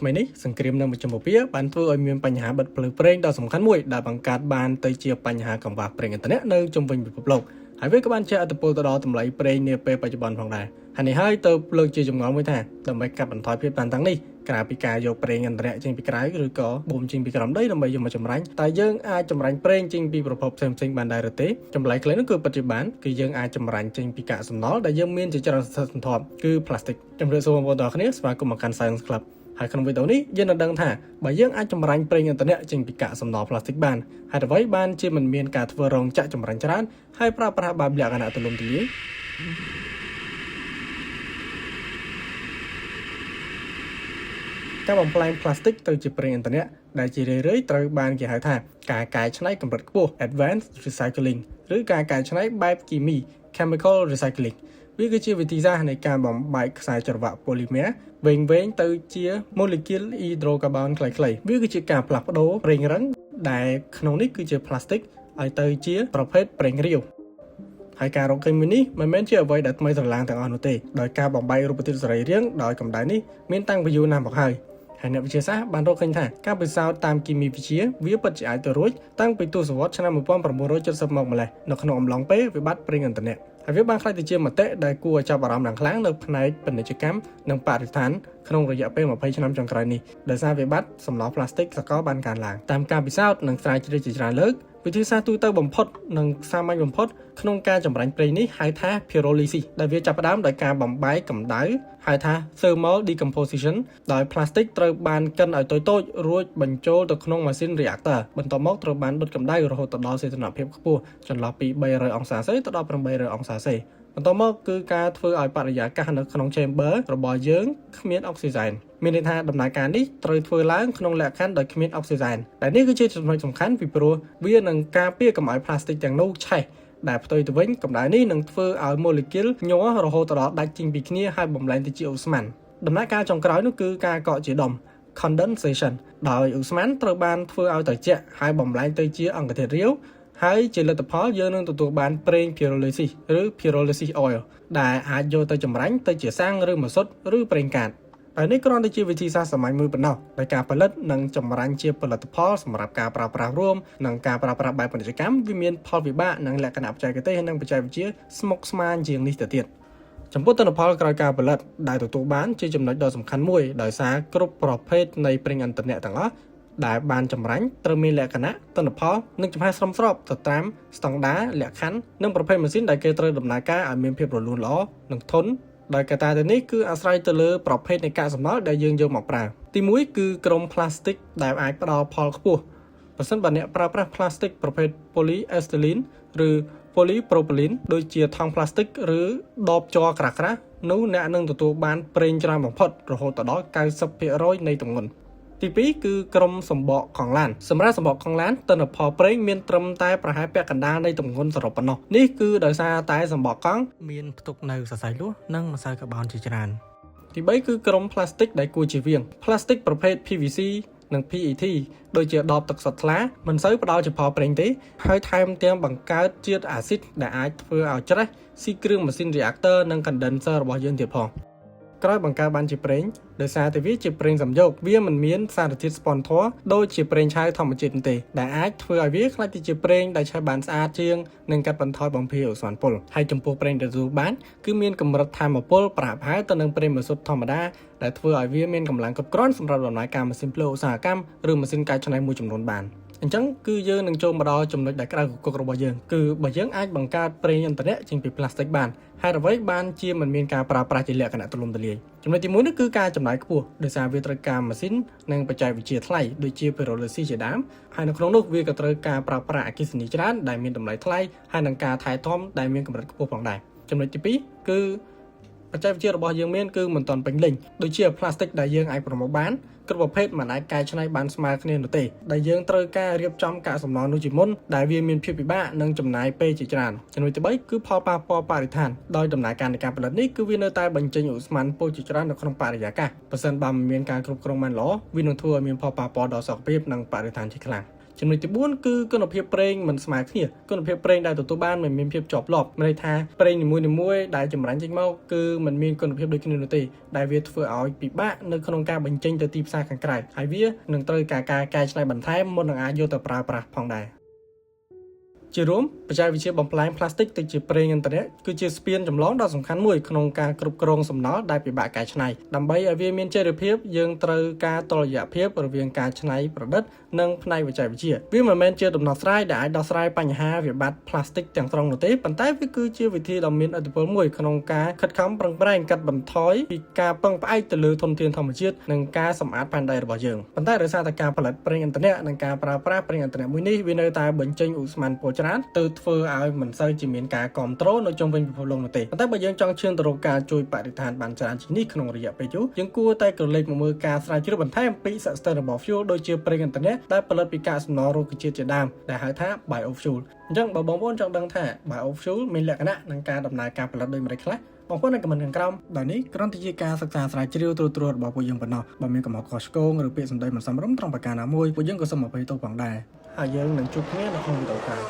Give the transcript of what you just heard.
ថ្មីនេះសង្គ្រាមនៅមជ្ឈមពាបានធ្វើឲ្យមានបញ្ហាបិទភ្លើងប្រេងដ៏សំខាន់មួយដែលបង្កើតបានទៅជាបញ្ហាកង្វះប្រេងឥន្ធនៈនៅជុំវិញពិភពលោកហើយវាក៏បានជះឥទ្ធិពលទៅដល់តម្លៃប្រេងនាពេលបច្ចុប្បន្នផងដែរហើយនេះហើយទៅលើកជាចម្ងល់មួយថាដើម្បីកាត់បន្ថយភាពតានតឹងនេះក្រៅពីការយកប្រេងឥន្ធនៈចេញពីក្រៅឬក៏បូមចេញពីក្រោមដីដើម្បីយកមកចម្រាញ់តែយើងអាចចម្រាញ់ប្រេងចេញពីប្រភពផ្សេងៗបានដែរឬទេចម្លែកខ្លីនោះគឺបច្ចុប្បន្នគឺយើងអាចចម្រាញ់ចេញពីកាកសំណល់ដែលយើងមានជាច្រើនសន្ធប់គឺ plastic ជំរាបសួរបងប្អូនទាំងអស់គ្នាស្វាគមន៍មកកាន់ Science Club ហើយក្នុងវីដេអូនេះយើងនឹងដឹងថាបើយើងអាចចម្រាញ់ប្រេងឥន្ធនៈចេញពីកាកសំណល់ plastic បានហេតុអ្វីបានជាមិនមានការធ្វើរោងចក្រចម្រាញ់ច្រើនហើយប្រើប្រាស់បែបលក្ខណៈទូលំទូលាយការបំផ្លាញ plastic ទៅជាប្រេងឥន្ធនៈដែលជារឿយៗត្រូវបានគេហៅថាការកែច្នៃកម្រិតខ្ពស់ advanced recycling ឬការកែច្នៃបែបគីមី chemical recycling វាគឺជាវិធីសាស្ត្រនៃការបំបែកខ្សែច្រវាក់ polymer វែងៗទៅជា molecule hydrocarbon ខ្លីៗវាគឺជាការផ្លាស់ប្ដូរប្រេងរឹងដែលក្នុងនេះគឺជា plastic ឲ្យទៅជាប្រភេទប្រេងរាវហើយការរកឃើញមួយនេះមិនមែនជាអ្វីដែលថ្មីស្រឡាងទាំងអស់នោះទេដោយការបំបែករូបធាតុសរីរាង្គដោយកម្ដៅនេះមានតាំងពីយូរណាស់មកហើយអ្នកវិទ្យាសាស្ត្របានរកឃើញថាការពិសោធន៍តាមគីមីវិទ្យាវាពិតជាអាចទៅរួចតាំងពីទសវត្សរ៍ឆ្នាំ1970មកម្លេះនៅក្នុងអំឡុងពេលវិបត្តិប្រេងឥន្ធនៈហើយវាបានក្លាយទៅជាមតិដែលគួរឲ្យចាប់អារម្មណ៍យ៉ាងខ្លាំងនៅផ្នែកពាណិជ្ជកម្មនិងបរិស្ថានក្នុងរយៈពេល20ឆ្នាំចុងក្រោយនេះដោយសារវិបត្តិសំណល់ប្លាស្ទិកសកលបានកើនឡើងតាមការពិសោធន៍និងស្រាវជ្រាវជាច្រើនលើកវិធីសាស្ត្រទូទៅបំផុតនិងសាមញ្ញបំផុតក្នុងការចម្រាញ់ប្រេងនេះហៅថា pyrolysis ដែលវាចាប់ផ្ដើមដោយការបំបែកកម្ដៅហៅថា thermal decomposition ដោយ plastic ត្រូវបានកិនឲ្យតូចៗរួចបញ្ចូលទៅក្នុងម៉ាស៊ីន reactor បន្ទាប់មកត្រូវបានដុតកម្ដៅរហូតដល់សីតុណ្ហភាពខ្ពស់ចន្លោះពី300អង្សាសេទៅដល់800អង្សាសេបន្ទាប់មកគឺការធ្វើឲ្យបរិយាកាសនៅក្នុង chamber របស់យើងគ្មានអុកស៊ីហ្សែនមានន័យថាដំណើរការនេះត្រូវធ្វើឡើងក្នុងលក្ខខណ្ឌដោយគ្មានអុកស៊ីហ្សែនដែលនេះគឺជាចំណុចសំខាន់ពីព្រោះវានឹងការពារកុំឲ្យ plastic ទាំងនោះឆេះដែលផ្ទុយទៅវិញកម្ដៅនេះនឹងធ្វើឲ្យ molecule ញ័ររហូតដល់ដាច់ចេញពីគ្នាហើយបំលែងទៅជាឧស្ម័នដំណាក់កាលចុងក្រោយនោះគឺការកកជាដុំ condensation ដោយឧស្ម័នត្រូវបានធ្វើឲ្យត្រជាក់ហើយបំលែងទៅជាអង្គធាតុរាវហើយជាលទ្ធផលយើងនឹងទទួលបានប្រេង pyrolysis ឬ pyrolysis oil ដែលអាចយកទៅចម្រាញ់ទៅជាសាំងឬម្សៅឬប្រេងកាតហើយនេះគ្រាន់តែជាវិធីសាស្ត្រសាមញ្ញមួយប៉ុណ្ណោះដែលការផលិតនិងចម្រាញ់ជាផលិតផលសម្រាប់ការប្រើប្រាស់រួមនិងការប្រើប្រាស់បែបពាណិជ្ជកម្មវាមានផលវិបាកនិងលក្ខណៈបច្ចេកទេសនិងបច្ចេកវិទ្យាស្មុគស្មាញជាងនេះទៅទៀតចំពោះទិន្នផលក្រោយការផលិតដែលទទួលបានជាចំណុចដ៏សំខាន់មួយដោយសារគ្រប់ប្រភេទនៃប្រេងឥន្ធនៈទាំងអស់ដែលបានចម្រាញ់ត្រូវមានលក្ខណៈទិន្នផលនិងចំហាយស្រោមស្រពទៅតាមស្តង់ដារលក្ខខណ្ឌនិងប្រភេទម៉ាស៊ីនដែលគេត្រូវដំណើរការឲ្យមានភាពរលូនល្អនិងធន់ដោយកត្តាទាំងនេះគឺអាស្រ័យទៅលើប្រភេទនៃកាកសំណល់ដែលយើងយកមកប្រើទី1គឺក្រុមប្លាស្ទិកដែលអាចផ្ដល់ផលខ្ពស់ប្រសិនបើអ្នកប្រើប្រាស់ប្លាស្ទិកប្រភេទ polyethylene ឬ polypropylene ដូចជាថង់ប្លាស្ទិកឬដបជ័រក្រាស់ៗនោះអ្នកនឹងទទួលបានប្រេងច្រើនបំផុតរហូតដល់ 90% នៃទម្ងន់ទី2គឺក្រុមសម្បកកង់ឡានសម្រាប់សម្បកកង់ឡានទិន្នផលប្រេងមានត្រឹមតែប្រហែលពាក់កណ្ដាលនៃទម្ងន់សរុបប៉ុណ្ណោះនេះគឺដោយសារតែសម្បកកង់មានផ្ទុកនៅសរសៃលួសនិងម្សៅកាបូនជាច្រើនទី3គឺក្រុមប្លាស្ទិកដែលគួរជៀសវាងប្លាស្ទិកប្រភេទ PVC និង PET ដូចជាដបទឹកសុទ្ធថ្លាមិនសូវផ្ដល់ជាផលប្រេងទេហើយថែមទាំងបង្កើតជាតិអាស៊ីតដែលអាចធ្វើឲ្យច្រេះស៊ីគ្រឿងម៉ាស៊ីន reactor និង condenser របស់យើងទៀតផងក្រោយបង្កើតបានជាប្រេងដោយសារតែវាជាប្រេងសំយោគវាមិនមានសារធាតុស្ប៉ុនធ័រដូចជាប្រេងឆៅធម្មជាតិទេដែលអាចធ្វើឲ្យវាក្លាយទៅជាប្រេងដែលឆេះបានស្អាតជាងនិងកាត់បន្ថយបំភាយឧស្ម័នពុលហើយចំពោះប្រេងដែលទទួលបានគឺមានកម្រិតថាមពលប្រហាក់ប្រហែលទៅនឹងប្រេងម៉ាស៊ូតធម្មតាដែលធ្វើឲ្យវាមានកម្លាំងគ្រប់គ្រាន់សម្រាប់ដំណើរការម៉ាស៊ីនភ្លើងឧស្សាហកម្មឬម៉ាស៊ីនកែច្នៃមួយចំនួនបានអញ្ចឹងគឺយើងនឹងចូលមកដល់ចំណុចដែលក្តៅគគុករបស់យើងគឺបើយើងអាចបង្កើតប្រេងឥន្ធនៈចេញពីប្លាស្ទិកបានហេតុអ្វីបានជាមិនមានការប្រើប្រាស់ជាលក្ខណៈទូលំទូលាយចំណុចទី1នោះគឺការចំណាយខ្ពស់ដោយសារវាត្រូវការម៉ាស៊ីននិងបច្ចេកវិទ្យាថ្លៃដូចជា pyrolysis ជាដើមហើយនៅក្នុងនោះវាក៏ត្រូវការប្រើប្រាស់អគ្គិសនីច្រើនដែលមានតម្លៃថ្លៃហើយនឹងការថែទាំដែលមានកម្រិតខ្ពស់ផងដែរចំណុចទី2គឺបច្ចេកវិទ្យារបស់យើងមានគឺមិនទាន់ពេញលេញដូចជាប្លាស្ទិកដែលយើងអាចប្រមូលបានគ្រប់ប្រភេទមិនអាចកែច្នៃបានស្មើគ្នានោះទេដែលយើងត្រូវការរៀបចំកាកសំណល់នោះជាមុនដែលវាមានភាពពិបាកនិងចំណាយពេលជាច្រើនចំណុចទី3គឺផលប៉ះពាល់បរិស្ថានដោយដំណើរការនៃការផលិតនេះគឺវានៅតែបញ្ចេញឧស្ម័នពុលជាច្រើននៅក្នុងបរិយាកាសបើសិនបើមិនមានការគ្រប់គ្រងបានល្អវានឹងធ្វើឲ្យមានផលប៉ះពាល់ដល់សុខភាពនិងបរិស្ថានជាខ្លាំង ចំណុចទី4គឺគុណភាពប្រេងមិនស្មើគ្នាគុណភាពប្រេងដែលទទួលបានមិនមានភាពជាប់លាប់មានន័យថាប្រេងនីមួយៗដែលចម្រាញ់ចេញមកគឺមិនមានគុណភាពដូចគ្នានោះទេដែលវាធ្វើឲ្យពិបាកនៅក្នុងការបញ្ចេញទៅទីផ្សារខាងក្រៅហើយវានឹងត្រូវការការកែច្នៃបន្ថែមមុននឹងអាចយកទៅប្រើប្រាស់ផងដែរជារួមបច្ចេកវិទ្យាបំប្លែងផ្លាស្ទិកទៅជាប្រេងឥន្ធនៈគឺជាស្ពានចម្លងដ៏សំខាន់មួយក្នុងការគ្រប់គ្រងសំណល់ដែលពិបាកកែច្នៃដើម្បីឲ្យវាមានចីរភាពយើងត្រូវការតុល្យភាពរវាងការច្នៃប្រឌិតនិងផ្នែកបច្ចេកវិទ្យាវាមិនមែនជាដំណោះស្រាយដែលអាចដោះស្រាយបញ្ហាវិបត្តិផ្លាស្ទិកទាំងស្រុងនោះទេប៉ុន្តែវាគឺជាវិធីដ៏មានឥទ្ធិពលមួយក្នុងការខិតខំប្រឹងប្រែងកាត់បន្ថយពីការពឹងផ្អែកទៅលើធនធានធម្មជាតិនិងការសម្អាតផែនដីរបស់យើងប៉ុន្តែដោយសារតែការផលិតប្រេងឥន្ធនៈនិងការប្រើប្រាស់ប្រេងឥន្ធនៈមួយនេះវានៅតែបញ្ចេញឧស្ម័នពុលច្រើនទៅធ្វើឲ្យមិនសូវជាមានការគ្រប់គ្រងនៅជុំវិញពិភពលោកនោះទេប៉ុន្តែបើយើងចង់ឈានទៅរកការជួយបរិស្ថានបានច្រើនជាងនេះក្នុងរយៈពេលយូរយើងគួរតែក្រឡេកមកមើលការស្រាវជ្រាវបន្ថែមពី sustainable fuel ដូចជាប្រេងឥន្ធនៈដែលផលិតពីកាកសំណល់រុក្ខជាតិជាដើមដែលហៅថា biofuel អញ្ចឹងបើបងប្អូនចង់ដឹងថា biofuel មានលក្ខណៈនិងការដំណើរការផលិតដូចម្តេចខ្លះបងប្អូននៅខមមិនខាងក្រោមដល់នេះគ្រាន់តែជាការសិក្សាស្រាវជ្រាវត្រួតរបស់ពួកយើងប៉ុណ្ណោះបើមានកំហុសខុសឆ្គងឬពាក្យសម្ដីមិនសមរម្យត្រង់ប្រការណាមួយពួកយើងក៏សូមអភ័យទោសផងដែរហើយយើងនឹងជួបគ្នានៅក្នុងវីដេអូក្រោយ